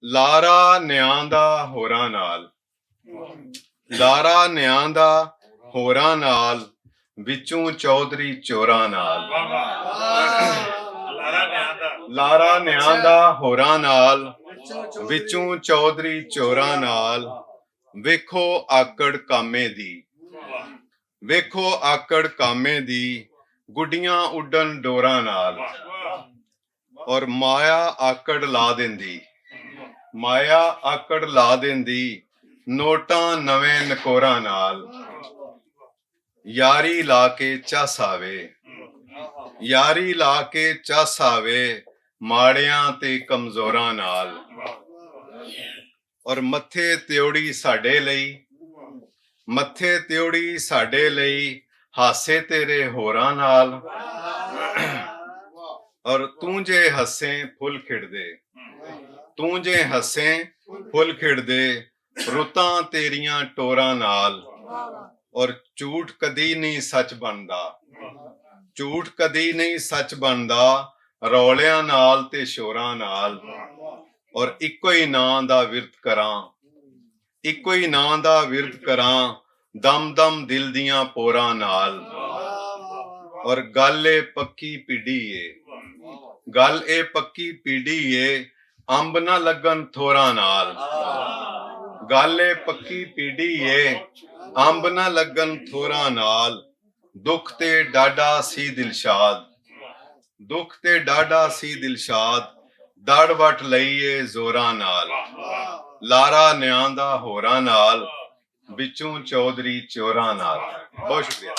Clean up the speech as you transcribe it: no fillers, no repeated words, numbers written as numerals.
ਲਾਰਾ ਨਿਆਂ ਦਾ ਹੋਰਾਂ ਨਾਲ, ਲਾਰਾ ਨਿਆਂ ਦਾ ਹੋਰਾਂ ਨਾਲ, ਵਿੱਚੋਂ ਚੌਧਰੀ ਚੋਰਾਂ ਨਾਲ। ਲਾਰਾ ਨਿਆਂ ਦਾ ਹੋਰਾਂ ਨਾਲ, ਵਿੱਚੋਂ ਚੌਧਰੀ ਚੋਰਾਂ ਨਾਲ। ਵੇਖੋ ਆਕੜ ਕਾਮੇ ਦੀ, ਵੇਖੋ ਆਕੜ ਕਾਮੇ ਦੀ, ਗੁੱਡੀਆਂ ਉੱਡਣ ਡੋਰਾਂ ਨਾਲ। ਔਰ ਮਾਇਆ ਆਕੜ ਲਾ ਦਿੰਦੀ, ਮਾਇਆ ਆਕੜ ਲਾ ਦਿੰਦੀ, ਨੋਟਾਂ ਨਵੇਂ ਨਕੋਰਾਂ ਨਾਲ। ਯਾਰੀ ਲਾ ਕੇ ਚੱਸ ਆਵੇ, ਯਾਰੀ ਲਾ ਕੇ ਚੱਸ ਆਵੇ, ਮਾੜਿਆਂ ਤੇ ਕਮਜ਼ੋਰਾਂ ਨਾਲ। ਔਰ ਮੱਥੇ ਤਿਉੜੀ ਸਾਡੇ ਲਈ, ਮੱਥੇ ਤਿਉੜੀ ਸਾਡੇ ਲਈ, ਹਾਸੇ ਤੇਰੇ ਹੋਰਾਂ ਨਾਲ। ਔਰ ਤੂੰ ਜੇ ਹੱਸੇ ਫੁੱਲ ਖਿੜਦੇ, ਤੂੰ ਜੇ ਹੱਸੇ ਫੁੱਲ ਖਿੜਦੇ, ਰੁੱਤਾਂ ਤੇਰੀਆਂ ਟੋਰਾਂ ਨਾਲ। ਔਰ ਝੂਠ ਕਦੀ ਨਹੀਂ ਸੱਚ ਬਣਦਾ, ਝੂਠ ਕਦੀ ਨਹੀਂ ਸੱਚ ਬਣਦਾ, ਰੌਲਿਆਂ ਨਾਲ ਤੇ ਸ਼ੋਰਾਂ ਨਾਲ। ਔਰ ਇੱਕੋ ਹੀ ਨਾਂ ਦਾ ਵਿਰਤ ਕਰਾਂ, ਇੱਕੋ ਹੀ ਨਾਂ ਦਾ ਵਿਰਤ ਕਰਾਂ, ਦਮ ਦਮ ਦਿਲ ਦੀਆਂ ਪੋਰਾਂ ਨਾਲ। ਔਰ ਗੱਲ ਏ ਪੱਕੀ ਪੀੜੀ ਏ, ਗੱਲ ਏ ਪੱਕੀ ਪੀੜੀ ਏ, ਅੰਬ ਨਾ ਲੱਗਣ ਥੋਰਾਂ ਨਾਲ। ਗੱਲ ਏ ਪੱਕੀ ਪੀੜੀ ਏ, ਅੰਬ ਨਾ ਲੱਗਣ ਥੋਰਾਂ ਨਾਲ। ਦੁੱਖ ਤੇ ਡਾਢਾ ਸੀ ਦਿਲਸ਼ਾਦ, ਦੁੱਖ ਤੇ ਡਾਢਾ ਸੀ ਦਿਲਸ਼ਾਦ, ਦੜ ਵੱਟ ਲਈਏ ਜ਼ੋਰਾਂ ਨਾਲ। ਲਾਰਾ ਨਿਆਂ ਦਾ ਹੋਰਾਂ ਨਾਲ, ਵਿੱਚੋਂ ਚੌਧਰੀ ਚੋਰਾਂ ਨਾਲ। ਬਹੁਤ ਸ਼ੁਕਰੀਆ।